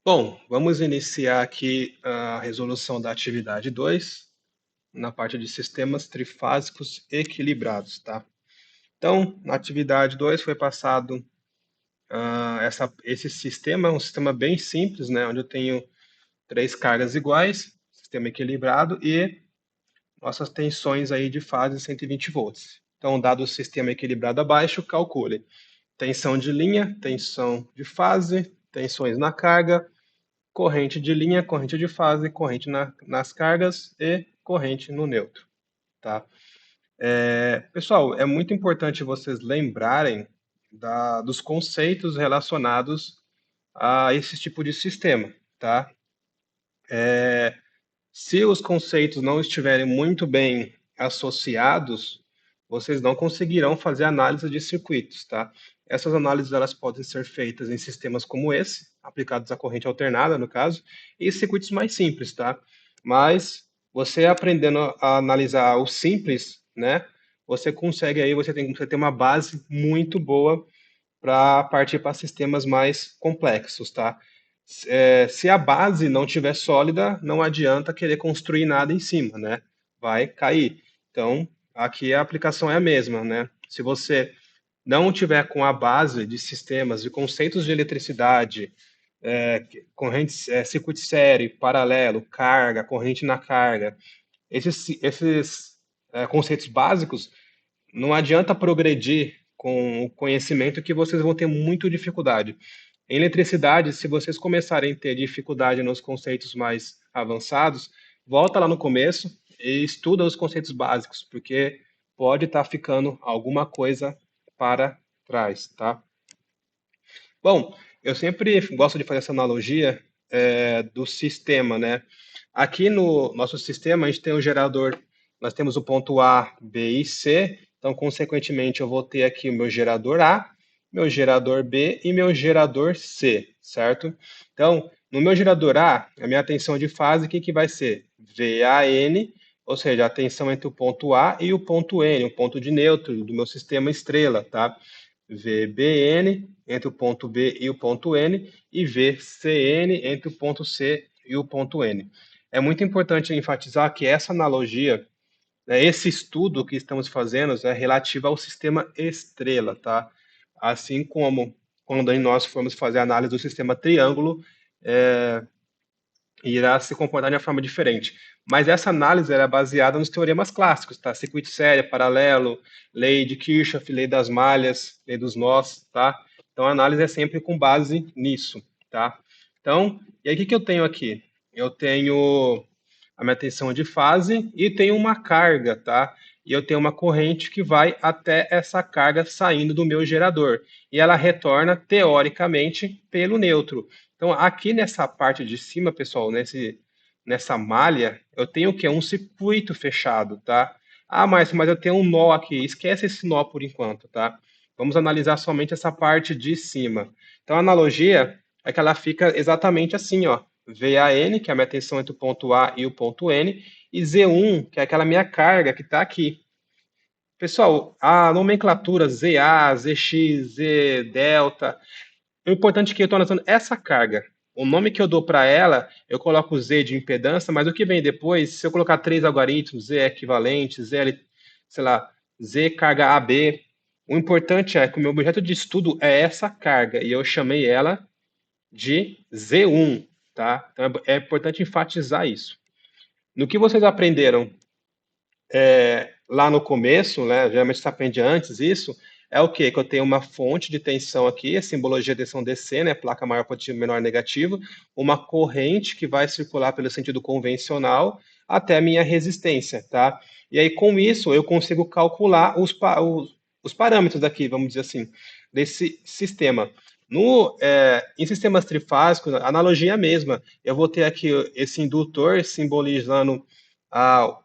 Bom, vamos iniciar aqui a resolução da atividade 2 na parte de sistemas trifásicos equilibrados, tá? Então, na atividade 2 foi passado esse sistema, um sistema bem simples, né? Onde eu tenho três cargas iguais, sistema equilibrado e nossas tensões aí de fase 120 volts. Então, dado o sistema equilibrado abaixo, calcule tensão de linha, tensão de fase, tensões na carga, corrente de linha, corrente de fase, corrente nas cargas e corrente no neutro, tá? Pessoal, é muito importante vocês lembrarem dos conceitos relacionados a esse tipo de sistema, tá? Se os conceitos não estiverem muito bem associados, vocês não conseguirão fazer análise de circuitos, tá? Essas análises elas podem ser feitas em sistemas como esse, aplicados à corrente alternada, no caso, e circuitos mais simples, tá? Mas você aprendendo a analisar o simples, né? Você consegue aí, você tem uma base muito boa para partir para sistemas mais complexos, tá? Se a base não tiver sólida, não adianta querer construir nada em cima, né? Vai cair. Então, aqui a aplicação é a mesma, né? Se você não tiver com a base de sistemas, de conceitos de eletricidade, corrente, circuito série, paralelo, carga, corrente na carga, esses conceitos básicos, não adianta progredir com o conhecimento que vocês vão ter muita dificuldade. Em eletricidade, se vocês começarem a ter dificuldade nos conceitos mais avançados, volta lá no começo e estuda os conceitos básicos, porque pode estar ficando alguma coisa para trás, tá? Bom, eu sempre gosto de fazer essa analogia do sistema, né? Aqui no nosso sistema, a gente tem o gerador, nós temos o ponto A, B e C, então, consequentemente, eu vou ter aqui o meu gerador A, meu gerador B e meu gerador C, certo? Então, no meu gerador A minha tensão de fase, o que vai ser? VAN, ou seja, a tensão entre o ponto A e o ponto N, o ponto de neutro do meu sistema estrela, tá? VBN entre o ponto B e o ponto N e VCN entre o ponto C e o ponto N. É muito importante enfatizar que essa analogia, né, esse estudo que estamos fazendo é relativo ao sistema estrela, tá? Assim como quando nós formos fazer a análise do sistema triângulo, é, irá se comportar de uma forma diferente. Mas essa análise era baseada nos teoremas clássicos, tá? Circuito série, paralelo, lei de Kirchhoff, lei das malhas, lei dos nós, tá? Então a análise é sempre com base nisso, tá? Então, e aí o que eu tenho aqui? Eu tenho a minha tensão de fase e tenho uma carga, tá? E eu tenho uma corrente que vai até essa carga saindo do meu gerador. E ela retorna, teoricamente, pelo neutro. Então, aqui nessa parte de cima, pessoal, nessa malha, eu tenho o quê? Um circuito fechado, tá? Ah, mas eu tenho um nó aqui. Esquece esse nó por enquanto, tá? Vamos analisar somente essa parte de cima. Então, a analogia é que ela fica exatamente assim, ó. VAN, que é a minha tensão entre o ponto A e o ponto N, e Z1, que é aquela minha carga que está aqui. Pessoal, a nomenclatura ZA, ZX, Z delta, o importante é que eu estou analisando essa carga. O nome que eu dou para ela, eu coloco Z de impedância, mas o que vem depois, se eu colocar três algoritmos, Z equivalente, Z, sei lá, Z carga AB, o importante é que o meu objeto de estudo é essa carga, e eu chamei ela de Z1, tá? Então é importante enfatizar isso. No que vocês aprenderam lá no começo, né, geralmente você aprende antes isso, é o quê? Que eu tenho uma fonte de tensão aqui, a simbologia de tensão DC, né, placa maior positivo, menor negativo, uma corrente que vai circular pelo sentido convencional até a minha resistência, tá? E aí com isso eu consigo calcular os parâmetros daqui, vamos dizer assim, desse sistema. Em sistemas trifásicos, a analogia é a mesma. Eu vou ter aqui esse indutor simbolizando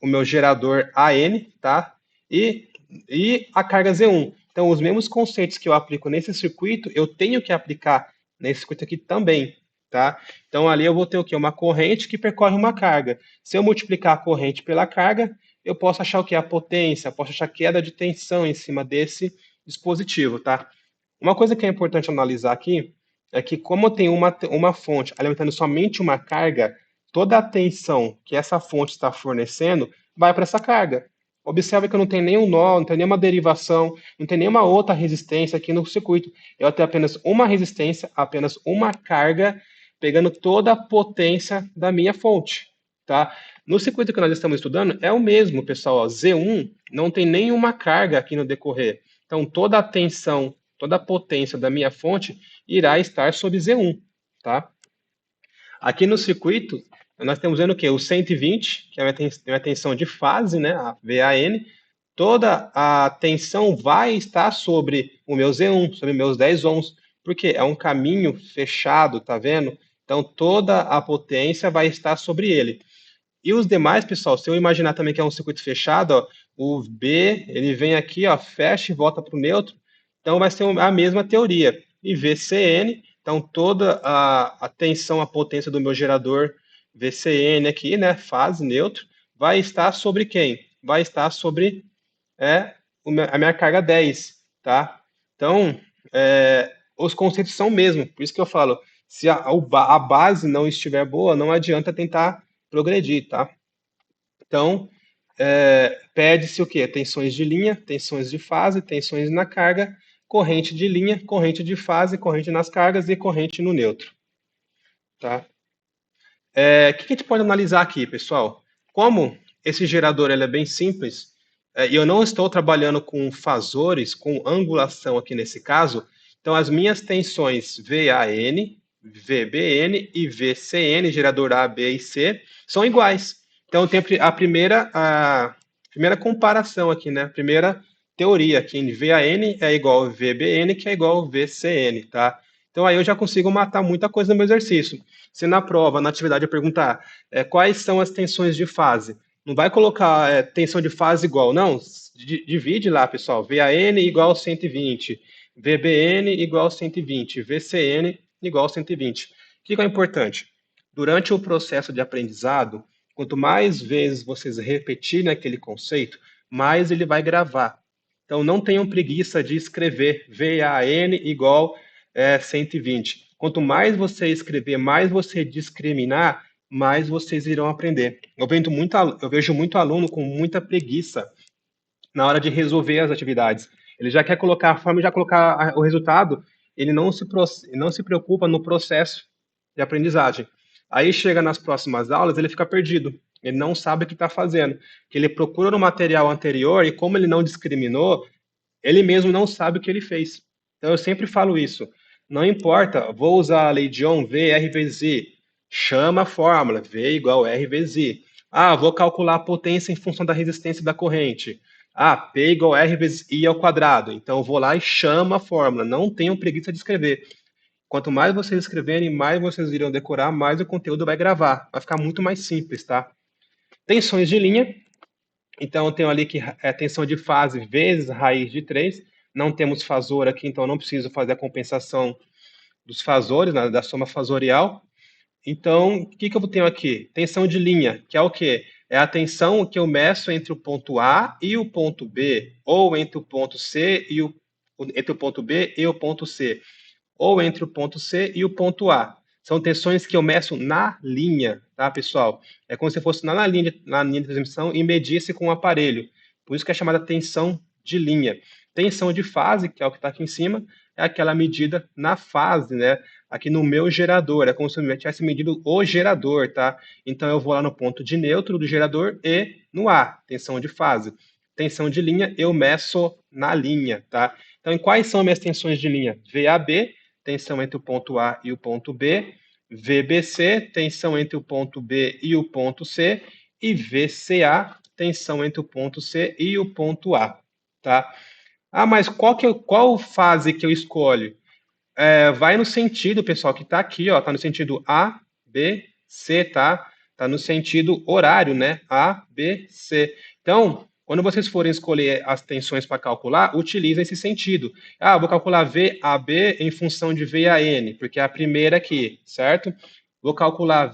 o meu gerador AN, tá? E a carga Z1. Então, os mesmos conceitos que eu aplico nesse circuito, eu tenho que aplicar nesse circuito aqui também, tá? Então, ali eu vou ter o quê? Uma corrente que percorre uma carga. Se eu multiplicar a corrente pela carga, eu posso achar o que? A potência, posso achar queda de tensão em cima desse dispositivo, tá? Uma coisa que é importante analisar aqui é que como eu tenho uma fonte alimentando somente uma carga, toda a tensão que essa fonte está fornecendo vai para essa carga. Observe que eu não tenho nenhum nó, não tem nenhuma derivação, não tem nenhuma outra resistência aqui no circuito. Eu tenho apenas uma resistência, apenas uma carga, pegando toda a potência da minha fonte, tá? No circuito que nós estamos estudando é o mesmo, pessoal. Ó, Z1 não tem nenhuma carga aqui no decorrer. Então, toda a tensão, toda a potência da minha fonte irá estar sob Z1, tá? Aqui no circuito, nós temos vendo o quê? O 120, que é uma tensão de fase, né? A VAN. Toda a tensão vai estar sobre o meu Z1, sobre meus 10 ohms, porque é um caminho fechado, tá vendo? Então, toda a potência vai estar sobre ele. E os demais, pessoal, se eu imaginar também que é um circuito fechado, ó, o B, ele vem aqui, ó, fecha e volta para o neutro, então vai ser a mesma teoria. E VCN, então toda a tensão, a potência do meu gerador VCN aqui, né, fase neutro, vai estar sobre quem? Vai estar sobre a minha carga 10, tá? Então, os conceitos são o mesmo, por isso que eu falo, se a base não estiver boa, não adianta tentar progredir, tá? Então, pede-se o quê? Tensões de linha, tensões de fase, tensões na carga, corrente de linha, corrente de fase, corrente nas cargas e corrente no neutro, tá? O que a gente pode analisar aqui, pessoal? Como esse gerador ele é bem simples, e eu não estou trabalhando com fasores, com angulação aqui nesse caso, então as minhas tensões VAN, VBN e VCN, gerador A, B e C, são iguais. Então tem a primeira comparação aqui, né? A primeira teoria, que VAN é igual a VBN, que é igual a VCN, tá? Então aí eu já consigo matar muita coisa no meu exercício. Se na prova, na atividade, eu perguntar quais são as tensões de fase, não vai colocar tensão de fase igual, não. Divide lá, pessoal. VAN igual a 120, VBN igual a 120, VCN igual a 120. O que é importante? Durante o processo de aprendizado, quanto mais vezes vocês repetirem aquele conceito, mais ele vai gravar. Então, não tenham preguiça de escrever VAN igual 120. Quanto mais você escrever, mais você discriminar, mais vocês irão aprender. Eu vejo muito aluno com muita preguiça na hora de resolver as atividades. Ele já quer colocar a forma, já colocar o resultado, ele não se preocupa no processo de aprendizagem. Aí chega nas próximas aulas, ele fica perdido. Ele não sabe o que está fazendo. Que ele procura no material anterior e como ele não discriminou, ele mesmo não sabe o que ele fez. Então eu sempre falo isso. Não importa, vou usar a lei de Ohm, V, R vezes I. Chama a fórmula, V igual R vezes I. Ah, vou calcular a potência em função da resistência da corrente. Ah, P igual R vezes I ao quadrado. Então eu vou lá e chamo a fórmula. Não tenham preguiça de escrever. Quanto mais vocês escreverem, mais vocês irão decorar, mais o conteúdo vai gravar. Vai ficar muito mais simples, tá? Tensões de linha. Então, eu tenho ali que é tensão de fase vezes raiz de 3. Não temos fasor aqui, então não preciso fazer a compensação dos fasores, né, da soma fasorial. Então, o que eu tenho aqui? Tensão de linha, que é o quê? É a tensão que eu meço entre o ponto A e o ponto B, ou entre o ponto C e entre o ponto B e o ponto C, ou entre o ponto C e o ponto A. São tensões que eu meço na linha, tá, pessoal? É como se fosse na linha de transmissão e medisse com o aparelho. Por isso que é chamada tensão de linha. Tensão de fase, que é o que está aqui em cima, é aquela medida na fase, né? Aqui no meu gerador, é como se eu tivesse medido o gerador, tá? Então eu vou lá no ponto de neutro do gerador e no A, tensão de fase. Tensão de linha, eu meço na linha, tá? Então, em quais são minhas tensões de linha? VAB, tensão entre o ponto A e o ponto B, VBC, tensão entre o ponto B e o ponto C, e VCA, tensão entre o ponto C e o ponto A, tá? Ah, mas qual fase que eu escolho? Vai no sentido, pessoal, que está aqui, ó, tá no sentido A, B, C, tá? Tá no sentido horário, né? A, B, C. Então, quando vocês forem escolher as tensões para calcular, utilizem esse sentido. Ah, vou calcular VAB em função de VAN, porque é a primeira aqui, certo? Vou calcular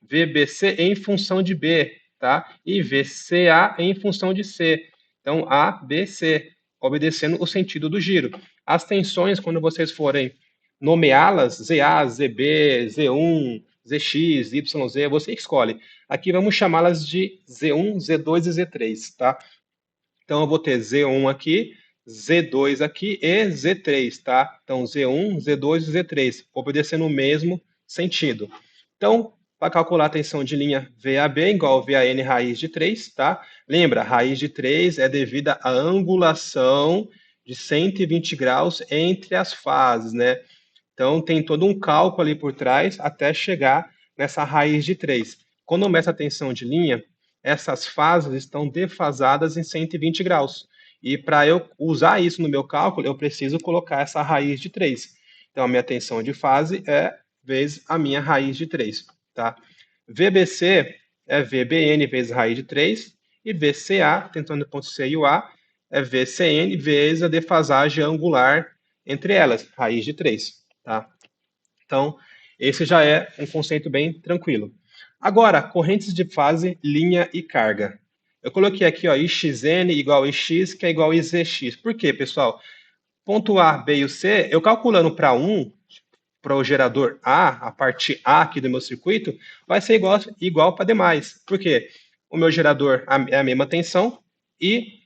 VBC em função de B, tá? E VCA em função de C. Então, A, B, C, obedecendo o sentido do giro. As tensões, quando vocês forem nomeá-las ZA, ZB, Z1, ZX, YZ, você que escolhe. Aqui vamos chamá-las de Z1, Z2 e Z3, tá? Então eu vou ter Z1 aqui, Z2 aqui e Z3, tá? Então Z1, Z2 e Z3, obedecendo o mesmo sentido. Então, para calcular a tensão de linha VAB igual a VAN raiz de 3, tá? Lembra, a raiz de 3 é devida à angulação de 120 graus entre as fases, né? Então, tem todo um cálculo ali por trás até chegar nessa raiz de 3. Quando começa a tensão de linha, essas fases estão defasadas em 120 graus. E para eu usar isso no meu cálculo, eu preciso colocar essa raiz de 3. Então, a minha tensão de fase é vezes a minha raiz de 3. Tá? VBC é VBN vezes raiz de 3. E VCA, tentando o ponto C e o A, é VCN vezes a defasagem angular entre elas, raiz de 3. Tá? Então, esse já é um conceito bem tranquilo. Agora, correntes de fase, linha e carga. Eu coloquei aqui, ó, IXN igual a IX, que é igual a IZX. Por quê, pessoal? Ponto A, B e o C, eu calculando para para o gerador A, a parte A aqui do meu circuito, vai ser igual para demais. Por quê? O meu gerador é a mesma tensão e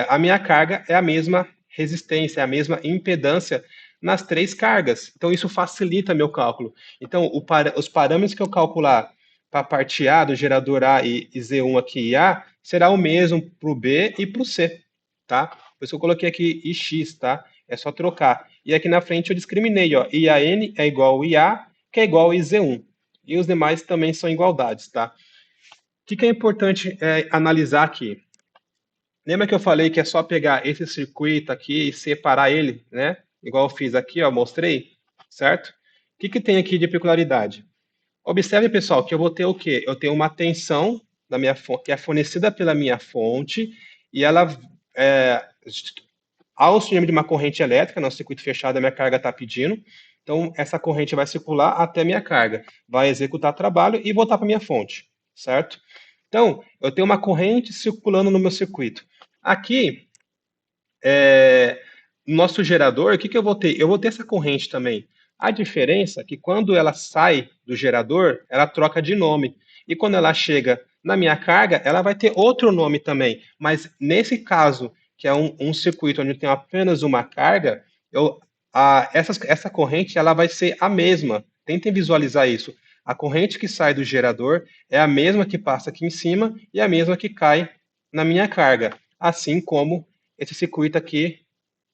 a minha carga é a mesma resistência, é a mesma impedância nas três cargas. Então, isso facilita meu cálculo. Então, os parâmetros que eu calcular para a parte A do gerador A e Z1 aqui e A, será o mesmo para o B e para o C, tá? Por isso eu coloquei aqui IX, tá? É só trocar. E aqui na frente eu discriminei, ó. IAN é igual ao IA, que é igual ao IZ1. E os demais também são igualdades, tá? O que é importante analisar aqui? Lembra que eu falei que é só pegar esse circuito aqui e separar ele, né? Igual eu fiz aqui, ó, mostrei, certo? O que tem aqui de peculiaridade? Observe, pessoal, que eu vou ter o quê? Eu tenho uma tensão da minha que é fornecida pela minha fonte e ela, ao surgimento de uma corrente elétrica, no circuito fechado, a minha carga está pedindo. Então, essa corrente vai circular até a minha carga, vai executar trabalho e voltar para a minha fonte, certo? Então, eu tenho uma corrente circulando no meu circuito. Aqui, no nosso gerador, o que eu vou ter? Eu vou ter essa corrente também. A diferença é que quando ela sai do gerador, ela troca de nome. E quando ela chega na minha carga, ela vai ter outro nome também. Mas nesse caso, que é um circuito onde eu tenho apenas uma carga, essa corrente ela vai ser a mesma. Tentem visualizar isso. A corrente que sai do gerador é a mesma que passa aqui em cima e a mesma que cai na minha carga. Assim como esse circuito aqui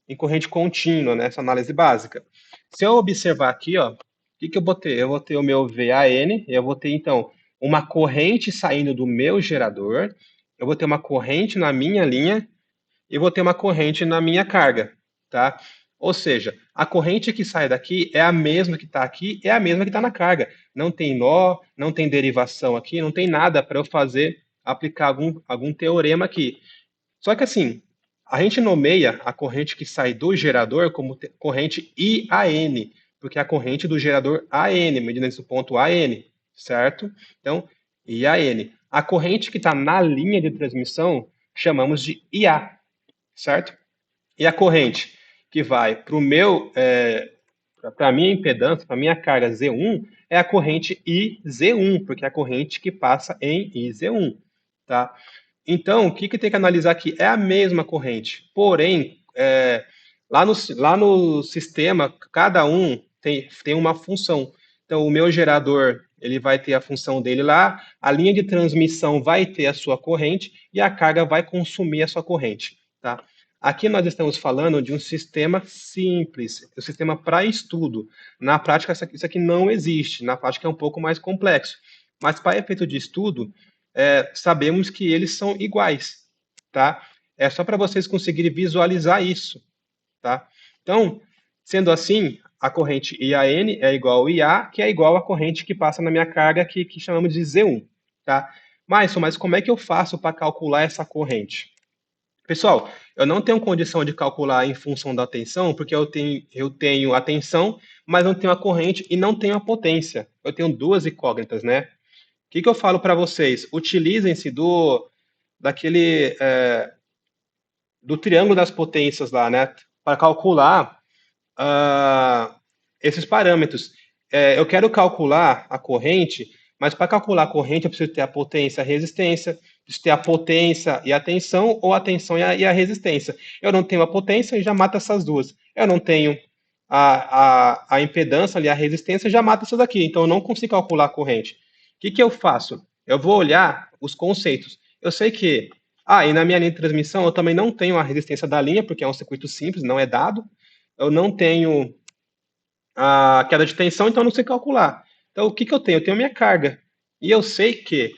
em corrente contínua, nessa análise básica. Se eu observar aqui, ó, o que eu vou ter? Eu vou ter o meu VAN, eu vou ter, então, uma corrente saindo do meu gerador, eu vou ter uma corrente na minha linha e vou ter uma corrente na minha carga, tá? Ou seja, a corrente que sai daqui é a mesma que está aqui, é a mesma que está na carga. Não tem nó, não tem derivação aqui, não tem nada para eu fazer, aplicar algum teorema aqui. Só que assim, a gente nomeia a corrente que sai do gerador como corrente IAN, porque é a corrente do gerador AN, medindo esse ponto AN, certo? Então, IAN. A corrente que está na linha de transmissão chamamos de IA, certo? E a corrente que vai para o meu, para a minha impedância, para a minha carga Z1, é a corrente IZ1, porque é a corrente que passa em IZ1, tá? Então, o que tem que analisar aqui? É a mesma corrente, porém, lá no sistema, cada um tem uma função. Então, o meu gerador, ele vai ter a função dele lá, a linha de transmissão vai ter a sua corrente e a carga vai consumir a sua corrente, tá? Aqui nós estamos falando de um sistema simples, um sistema para estudo. Na prática, isso aqui não existe. Na prática, é um pouco mais complexo. Mas, para efeito de estudo, sabemos que eles são iguais, tá? É só para vocês conseguirem visualizar isso, tá? Então, sendo assim, a corrente IAN é igual ao IA, que é igual à corrente que passa na minha carga, que chamamos de Z1, tá? Mas como é que eu faço para calcular essa corrente? Pessoal, eu não tenho condição de calcular em função da tensão, porque eu tenho a tensão, mas não tenho a corrente e não tenho a potência. Eu tenho duas incógnitas, né? O que eu falo para vocês? Utilizem-se daquele do triângulo das potências lá, né? Para calcular esses parâmetros. Eu quero calcular a corrente, mas para calcular a corrente eu preciso ter a potência e a resistência, preciso ter a potência e a tensão, ou a tensão e a resistência. Eu não tenho a potência e já mata essas duas. Eu não tenho a impedância ali, a resistência, já mata isso daqui. Então eu não consigo calcular a corrente. O que eu faço? Eu vou olhar os conceitos. Eu sei que, e na minha linha de transmissão eu também não tenho a resistência da linha, porque é um circuito simples, não é dado. Eu não tenho a queda de tensão, então eu não sei calcular. Então o que eu tenho? Eu tenho a minha carga. E eu sei que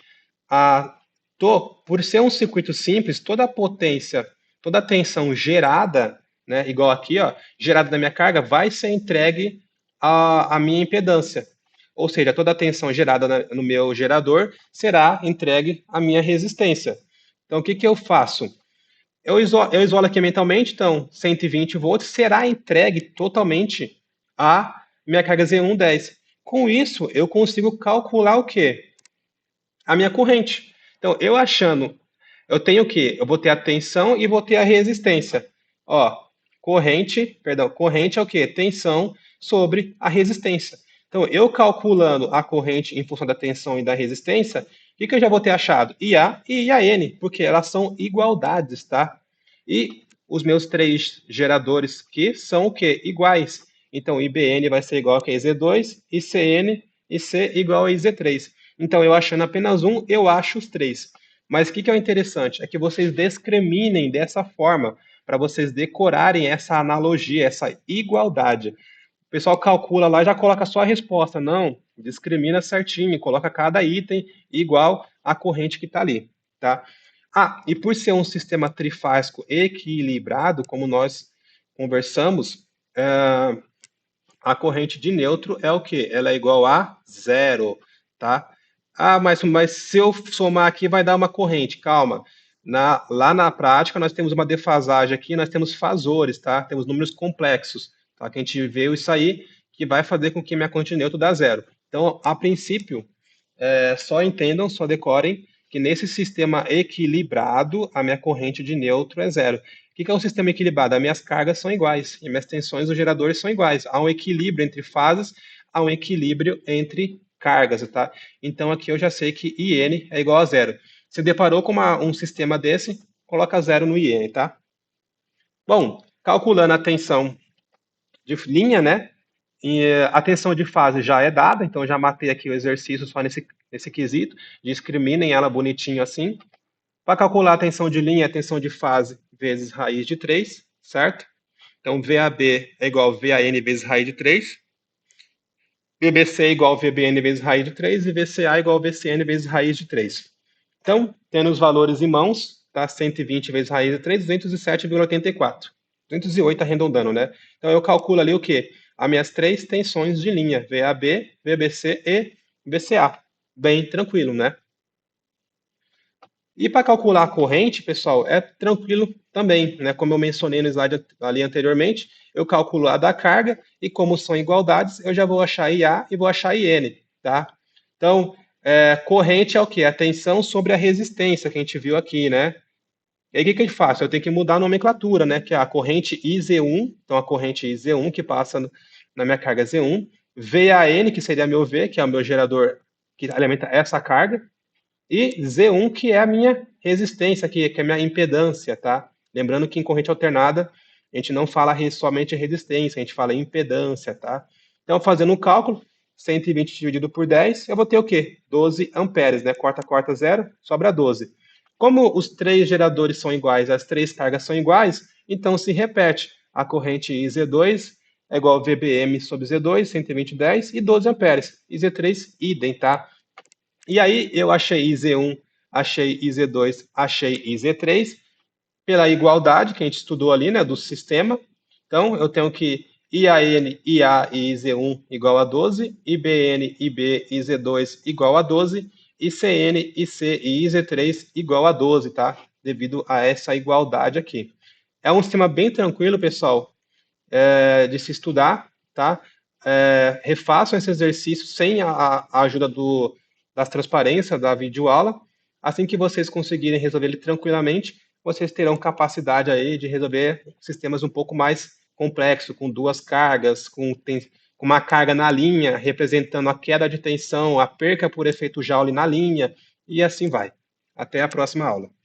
por ser um circuito simples, toda a potência, toda a tensão gerada, né, igual aqui, ó, gerada na minha carga, vai ser entregue à minha impedância. Ou seja, toda a tensão gerada no meu gerador será entregue à minha resistência. Então, o que eu faço? Eu isolo aqui mentalmente, então 120 volts será entregue totalmente à minha carga Z110. Com isso, eu consigo calcular o quê? A minha corrente. Então, eu tenho o quê? Eu vou ter a tensão e vou ter a resistência. Ó, corrente é o quê? Tensão sobre a resistência. Então, eu calculando a corrente em função da tensão e da resistência, o que eu já vou ter achado? IA e IAN, porque elas são igualdades, tá? E os meus três geradores aqui são o quê? Iguais. Então, IBN vai ser igual a Z2, ICN e C igual a IZ3. Então, eu achando apenas um, eu acho os três. Mas o que é o interessante? É que vocês discriminem dessa forma, para vocês decorarem essa analogia, essa igualdade. O pessoal calcula lá e já coloca só a resposta. Não, discrimina certinho, coloca cada item igual à corrente que está ali. Tá? E por ser um sistema trifásico equilibrado, como nós conversamos, a corrente de neutro é o quê? Ela é igual a zero, tá? Mas se eu somar aqui vai dar uma corrente. Calma. Lá na prática nós temos uma defasagem aqui, nós temos fasores, tá? Temos números complexos, tá? Que a gente vê isso aí, que vai fazer com que minha corrente de neutro dá zero. Então, a princípio, só entendam, só decorem que nesse sistema equilibrado, a minha corrente de neutro é zero. O que é um sistema equilibrado? As minhas cargas são iguais e minhas tensões dos geradores são iguais. Há um equilíbrio entre fases, há um equilíbrio entre cargas, tá? Então aqui eu já sei que IN é igual a zero. Se deparou com um sistema desse, coloca zero no IN, tá? Bom, calculando a tensão de linha, né? A tensão de fase já é dada, então eu já matei aqui o exercício só nesse quesito. Discriminem ela bonitinho assim. Para calcular a tensão de linha, a tensão de fase vezes raiz de 3, certo? Então, VAB é igual a VAN vezes raiz de 3. VBC é igual a VBN vezes raiz de 3. E VCA é igual a VCN vezes raiz de 3. Então, tendo os valores em mãos, tá? 120 vezes raiz de 3, 207,84. 208 arredondando, né? Então, eu calculo ali o quê? As minhas três tensões de linha, VAB, VBC e VCA. Bem tranquilo, né? E para calcular a corrente, pessoal, é tranquilo também, né? Como eu mencionei no slide ali anteriormente, eu calculo a da carga e como são igualdades, eu já vou achar IA e vou achar IN, tá? Então, corrente é o quê? A tensão sobre a resistência que a gente viu aqui, né? E aí, o que eu faço? Eu tenho que mudar a nomenclatura, né? Que é a corrente IZ1, então a corrente IZ1 que passa na minha carga Z1, VAN, que seria meu V, que é o meu gerador que alimenta essa carga, e Z1, que é a minha resistência, que é a minha impedância, tá? Lembrando que em corrente alternada, a gente não fala somente resistência, a gente fala impedância, tá? Então, fazendo um cálculo, 120 dividido por 10, eu vou ter o quê? 12 amperes, né? Corta, zero, sobra 12. Como os três geradores são iguais, as três cargas são iguais, então se repete. A corrente IZ2 é igual a VBM sobre Z2, 120, 10, e 12 amperes. IZ3, idem, tá? E aí eu achei IZ1, achei IZ2, achei IZ3 pela igualdade que a gente estudou ali, né, do sistema. Então eu tenho que IAN, IA e IZ1 igual a 12, IBN, IB, IZ2 igual a 12, ICN, IC e IZ3 igual a 12, tá? Devido a essa igualdade aqui. É um sistema bem tranquilo, pessoal, de se estudar, tá? Refaçam esse exercício sem a ajuda das transparências da videoaula. Assim que vocês conseguirem resolver ele tranquilamente, vocês terão capacidade aí de resolver sistemas um pouco mais complexos, com duas cargas, com com uma carga na linha, representando a queda de tensão, a perca por efeito Joule na linha, e assim vai. Até a próxima aula.